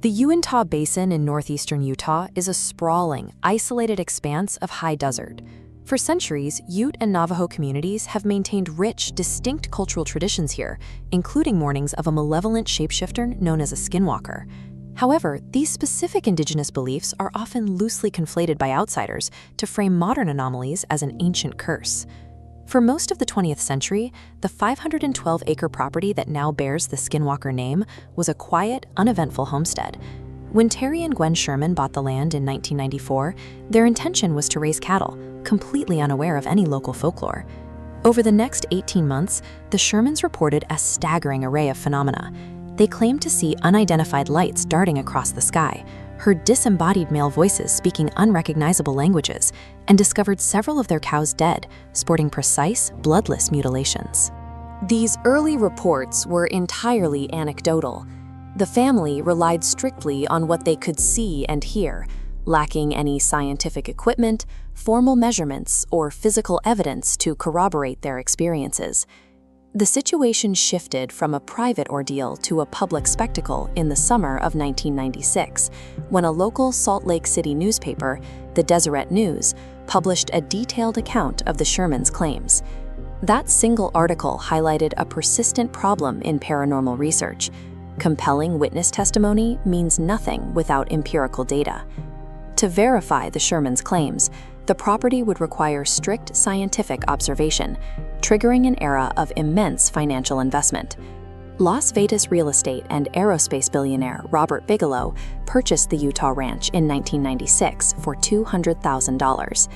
The Uintah Basin in northeastern Utah is a sprawling, isolated expanse of high desert. For centuries, Ute and Navajo communities have maintained rich, distinct cultural traditions here, including mournings of a malevolent shapeshifter known as a Skinwalker. However, these specific indigenous beliefs are often loosely conflated by outsiders to frame modern anomalies as an ancient curse. For most of the 20th century, the 512-acre property that now bears the Skinwalker name was a quiet, uneventful homestead. When Terry and Gwen Sherman bought the land in 1994, their intention was to raise cattle, completely unaware of any local folklore. Over the next 18 months, the Shermans reported a staggering array of phenomena. They claimed to see unidentified lights darting across the sky, heard disembodied male voices speaking unrecognizable languages, and discovered several of their cows dead, sporting precise, bloodless mutilations. These early reports were entirely anecdotal. The family relied strictly on what they could see and hear, lacking any scientific equipment, formal measurements, or physical evidence to corroborate their experiences. The situation shifted from a private ordeal to a public spectacle in the summer of 1996, when a local Salt Lake City newspaper, the Deseret News, published a detailed account of the Shermans' claims. That single article highlighted a persistent problem in paranormal research. Compelling witness testimony means nothing without empirical data. To verify the Shermans' claims, the property would require strict scientific observation, triggering an era of immense financial investment. Las Vegas real estate and aerospace billionaire Robert Bigelow purchased the Utah ranch in 1996 for $200,000.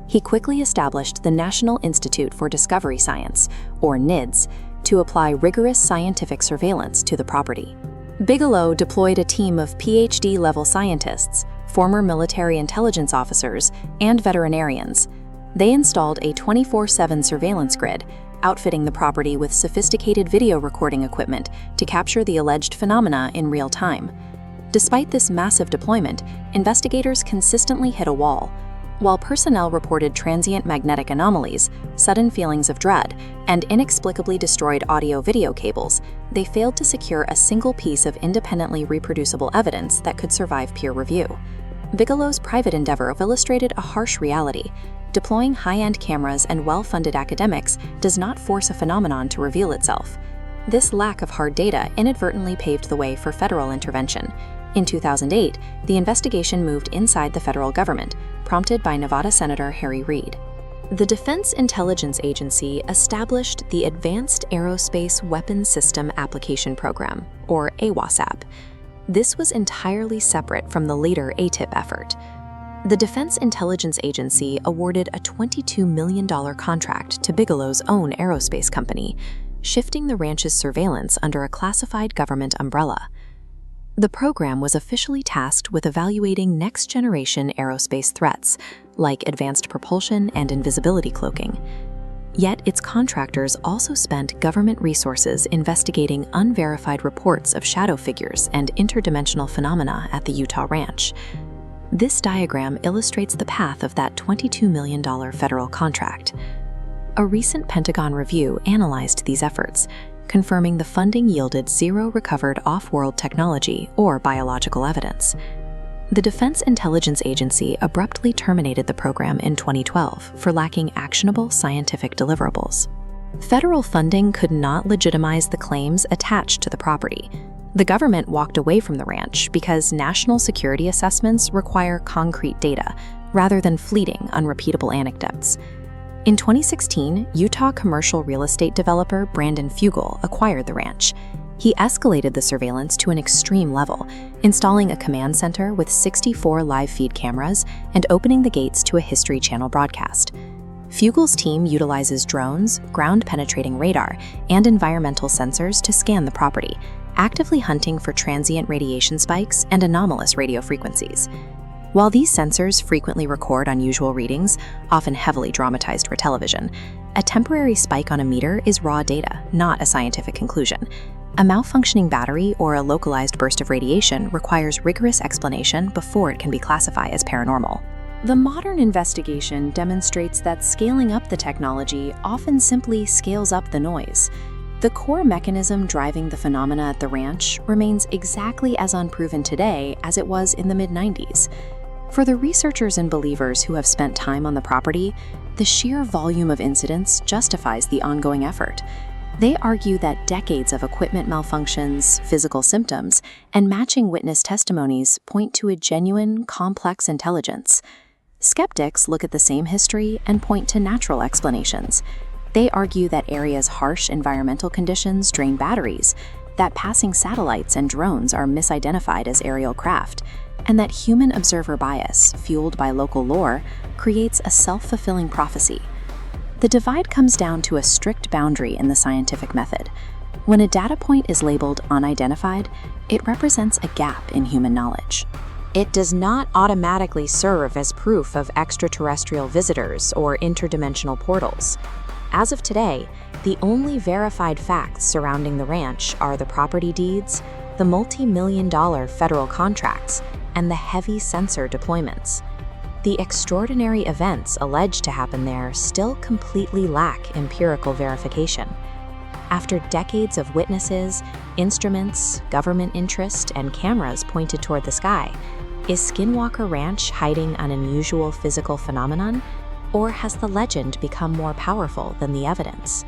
He quickly established the National Institute for Discovery Science, or NIDS, to apply rigorous scientific surveillance to the property. Bigelow deployed a team of PhD-level scientists, former military intelligence officers, and veterinarians. They installed a 24/7 surveillance grid, outfitting the property with sophisticated video recording equipment to capture the alleged phenomena in real time. Despite this massive deployment, investigators consistently hit a wall. While personnel reported transient magnetic anomalies, sudden feelings of dread, and inexplicably destroyed audio-video cables, they failed to secure a single piece of independently reproducible evidence that could survive peer review. Bigelow's private endeavor illustrated a harsh reality. Deploying high-end cameras and well-funded academics does not force a phenomenon to reveal itself. This lack of hard data inadvertently paved the way for federal intervention. In 2008, the investigation moved inside the federal government, prompted by Nevada Senator Harry Reid. The Defense Intelligence Agency established the Advanced Aerospace Weapons System Application Program, or AAWSAP. This was entirely separate from the later ATIP effort. The Defense Intelligence Agency awarded a $22 million contract to Bigelow's own aerospace company, shifting the ranch's surveillance under a classified government umbrella. The program was officially tasked with evaluating next-generation aerospace threats, like advanced propulsion and invisibility cloaking. Yet its contractors also spent government resources investigating unverified reports of shadow figures and interdimensional phenomena at the Utah ranch. This diagram illustrates the path of that $22 million federal contract. A recent Pentagon review analyzed these efforts, confirming the funding yielded zero recovered off-world technology or biological evidence. The Defense Intelligence Agency abruptly terminated the program in 2012 for lacking actionable scientific deliverables. Federal funding could not legitimize the claims attached to the property. The government walked away from the ranch because national security assessments require concrete data rather than fleeting, unrepeatable anecdotes. In 2016, Utah commercial real estate developer Brandon Fugal acquired the ranch. He escalated the surveillance to an extreme level, installing a command center with 64 live feed cameras and opening the gates to a History Channel broadcast. Fugal's team utilizes drones, ground-penetrating radar, and environmental sensors to scan the property, actively hunting for transient radiation spikes and anomalous radio frequencies. While these sensors frequently record unusual readings, often heavily dramatized for television, a temporary spike on a meter is raw data, not a scientific conclusion. A malfunctioning battery or a localized burst of radiation requires rigorous explanation before it can be classified as paranormal. The modern investigation demonstrates that scaling up the technology often simply scales up the noise. The core mechanism driving the phenomena at the ranch remains exactly as unproven today as it was in the mid-90s. For the researchers and believers who have spent time on the property, the sheer volume of incidents justifies the ongoing effort. They argue that decades of equipment malfunctions, physical symptoms, and matching witness testimonies point to a genuine, complex intelligence. Skeptics look at the same history and point to natural explanations. They argue that areas' harsh environmental conditions drain batteries, that passing satellites and drones are misidentified as aerial craft, and that human observer bias, fueled by local lore, creates a self-fulfilling prophecy. The divide comes down to a strict boundary in the scientific method. When a data point is labeled unidentified, it represents a gap in human knowledge. It does not automatically serve as proof of extraterrestrial visitors or interdimensional portals. As of today, the only verified facts surrounding the ranch are the property deeds, the multi-million-dollar federal contracts, and the heavy sensor deployments. The extraordinary events alleged to happen there still completely lack empirical verification. After decades of witnesses, instruments, government interest, and cameras pointed toward the sky, is Skinwalker Ranch hiding an unusual physical phenomenon? Or has the legend become more powerful than the evidence?